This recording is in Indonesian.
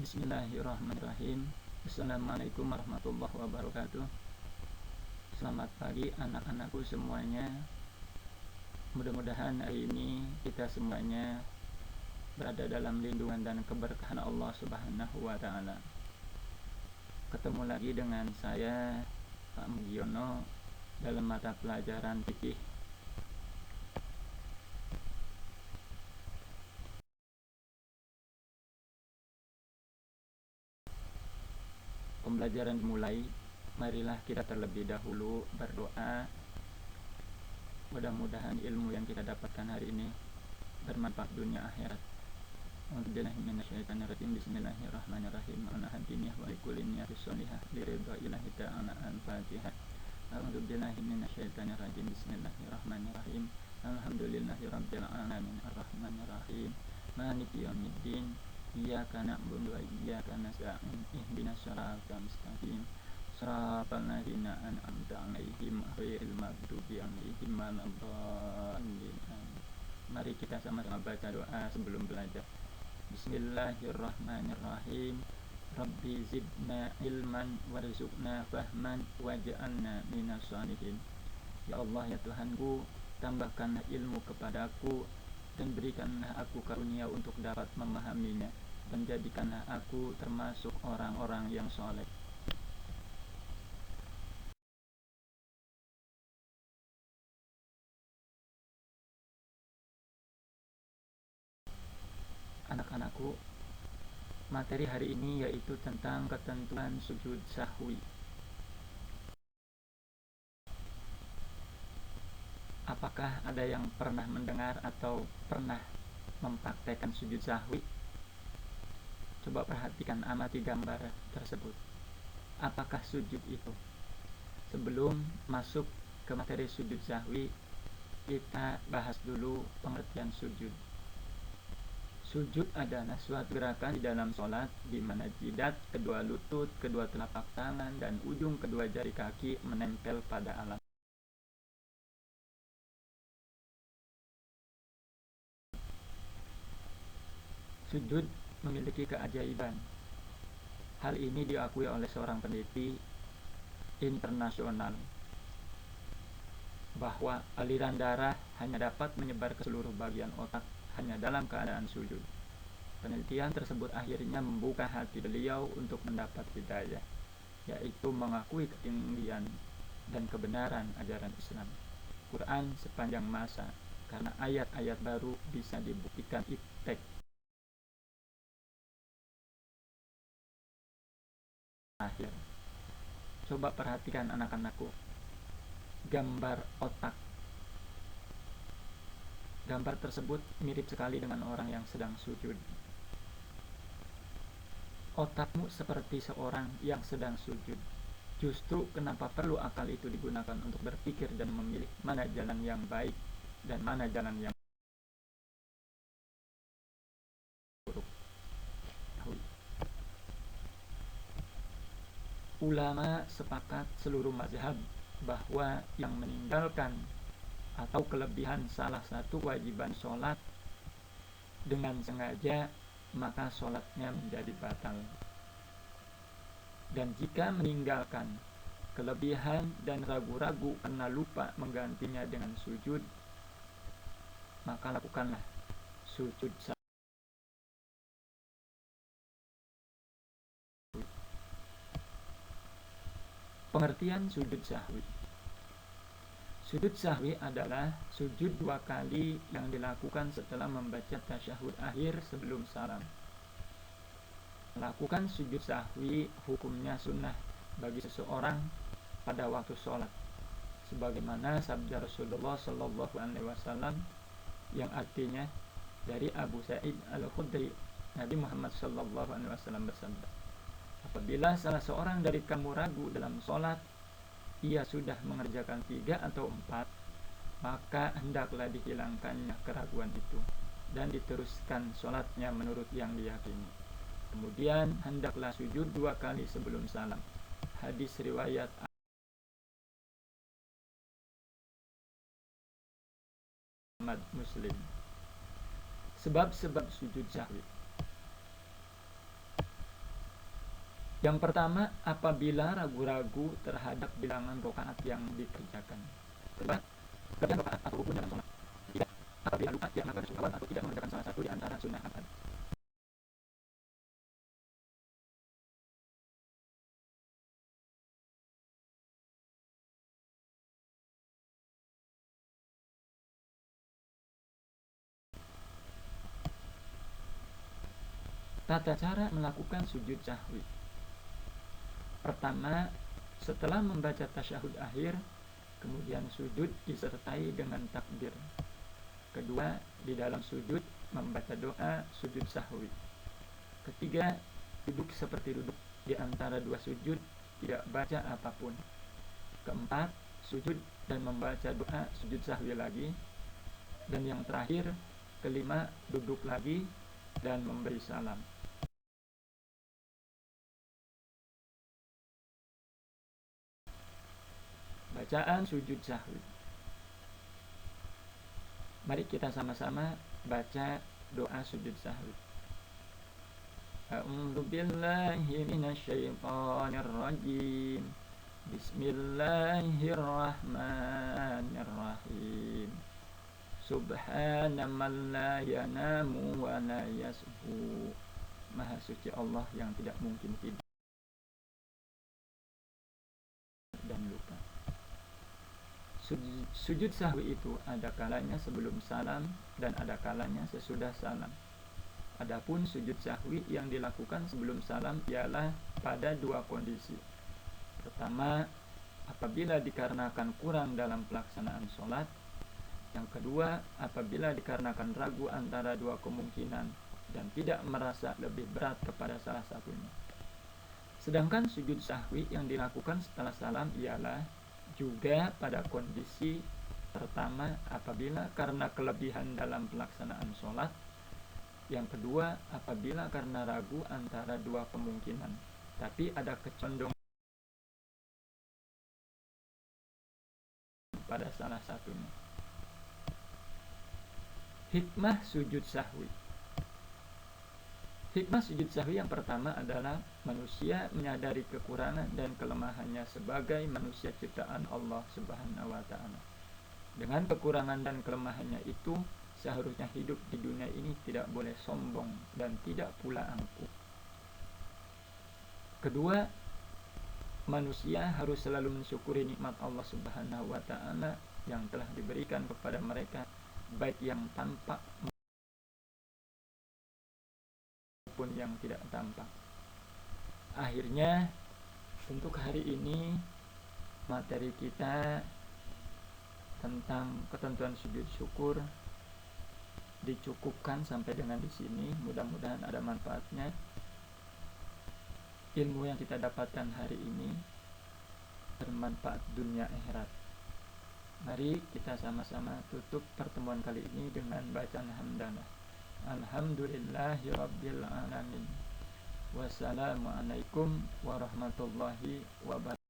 Bismillahirrahmanirrahim. Assalamualaikum warahmatullahi wabarakatuh. Selamat pagi anak-anakku semuanya. Mudah-mudahan hari ini kita semuanya berada dalam lindungan dan keberkahan Allah Subhanahu wa taala. Ketemu lagi dengan saya, Pak Mugiono, dalam mata pelajaran fikih. Pembelajaran dimulai. Marilah kita terlebih dahulu berdoa. Mudah-mudahan ilmu yang kita dapatkan hari ini bermanfaat dunia akhirat. Bismillahirrahmanirrahim. Ana hadiniya wa likulli niyatin shalihah liridha ilahi ta'ala al-Fatihah. A'udzubillahi minasyaitonir rajim. Bismillahirrahmanirrahim. Alhamdulillahirabbil alamin arrahmanirrahim maliki yaumiddin. Iyyaka na'budu wa iyyaka nasta'in. Ihdinas siratal mustaqim. Shiratal ladzina an'amta 'alaihim ghairil maghdubi 'alaihim waladdallin. Mari kita sama-sama baca doa sebelum belajar. Bismillahirrahmanirrahim. Rabbi zidna ilman warzuqna fahman waj'alna minas shalihin. Ya Allah, ya Tuhanku, tambahkanlah ilmu kepadaku dan berikanlah aku karunia untuk dapat memahaminya, dan jadikanlah aku termasuk orang-orang yang soleh. Anak-anakku, materi hari ini yaitu tentang ketentuan sujud sahwi. Apakah ada yang pernah mendengar atau pernah mempraktekkan sujud sahwi? Coba perhatikan, amati gambar tersebut. Apakah sujud itu? Sebelum masuk ke materi sujud sahwi, kita bahas dulu pengertian sujud. Sujud adalah suatu gerakan di dalam sholat di mana jidat, kedua lutut, kedua telapak tangan, dan ujung kedua jari kaki menempel pada alat. Sujud memiliki keajaiban. Hal ini diakui oleh seorang peneliti internasional bahwa aliran darah hanya dapat menyebar ke seluruh bagian otak hanya dalam keadaan sujud. Penelitian tersebut akhirnya membuka hati beliau untuk mendapat hidayah, yaitu mengakui ketinggian dan kebenaran ajaran Islam, Quran sepanjang masa, karena ayat-ayat baru bisa dibuktikan iptek. Akhir. Coba perhatikan anak-anakku, gambar otak. Gambar tersebut mirip sekali dengan orang yang sedang sujud. Otakmu seperti seorang yang sedang sujud. Justru kenapa perlu akal itu digunakan untuk berpikir dan memilih mana jalan yang baik dan mana jalan yang buruk. Ulama sepakat seluruh mazhab bahwa yang meninggalkan atau kelebihan salah satu kewajiban sholat dengan sengaja, maka sholatnya menjadi batal. Dan jika meninggalkan kelebihan dan ragu-ragu karena lupa menggantinya dengan sujud, maka lakukanlah sujud sahwi. Pengertian sujud sahwi. Sujud sahwi adalah sujud dua kali yang dilakukan setelah membaca tasyahud akhir sebelum salam. Melakukan sujud sahwi hukumnya sunnah bagi seseorang pada waktu sholat, sebagaimana sabda Rasulullah Shallallahu Alaihi Wasallam yang artinya, dari Abu Sa'id Al-Khudri, Nabi Muhammad Shallallahu Alaihi Wasallam bersabda, apabila salah seorang dari kamu ragu dalam sholat, ia sudah mengerjakan 3 atau 4, maka hendaklah dihilangkannya keraguan itu dan diteruskan sholatnya menurut yang diyakini. Kemudian hendaklah sujud 2 kali sebelum salam. Hadis riwayat Ahmad Muslim. Sebab-sebab sujud sahwi. Yang pertama, apabila ragu-ragu terhadap bilangan rakaat yang dikerjakan. Kedua, kerjaan rakaat atau rukun dalam sholat. Ketiga, apabila lupa dia melakukan sunnah atau tidak mengerjakan salah satu di antara sunnah akad. Tata cara melakukan sujud sahwi. Pertama, setelah membaca tasyahud akhir, kemudian sujud disertai dengan takbir. Kedua, di dalam sujud membaca doa sujud sahwi. Ketiga, duduk seperti duduk di antara dua sujud, tidak baca apapun. Keempat, sujud dan membaca doa sujud sahwi lagi. Dan yang terakhir, kelima, duduk lagi dan memberi salam. Bacaan sujud sahwi. Mari kita sama-sama baca doa sujud sahwi. A'udzu billahi minasyaitonir rajim. Bismillahirrahmanirrahim. Subhana man la yanamu wa la yashu. Maha suci Allah yang tidak mungkin tidur dan lupa. Sujud sahwi itu ada kalanya sebelum salam dan ada kalanya sesudah salam. Adapun sujud sahwi yang dilakukan sebelum salam ialah pada dua kondisi. Pertama, apabila dikarenakan kurang dalam pelaksanaan sholat. Yang kedua, apabila dikarenakan ragu antara dua kemungkinan dan tidak merasa lebih berat kepada salah satunya. Sedangkan sujud sahwi yang dilakukan setelah salam ialah juga pada kondisi pertama apabila karena kelebihan dalam pelaksanaan sholat. Yang kedua, apabila karena ragu antara dua kemungkinan, tapi ada kecondongan pada salah satunya. Hikmah sujud sahwi. Hikmah sujud sahwi yang pertama adalah manusia menyadari kekurangan dan kelemahannya sebagai manusia ciptaan Allah Subhanahu wa ta'ala. Dengan kekurangan dan kelemahannya itu, seharusnya hidup di dunia ini tidak boleh sombong dan tidak pula angkuh. Kedua, manusia harus selalu mensyukuri nikmat Allah Subhanahu wa ta'ala yang telah diberikan kepada mereka, baik yang tampak maupun yang tidak tampak. Akhirnya, untuk hari ini materi kita tentang ketentuan sujud syukur dicukupkan sampai dengan di sini. Mudah-mudahan ada manfaatnya. Ilmu yang kita dapatkan hari ini bermanfaat dunia akhirat. Mari kita sama-sama tutup pertemuan kali ini dengan bacaan hamdalah. Alhamdulillahirabbil alamin. Wassalamualaikum warahmatullahi wabarakatuh.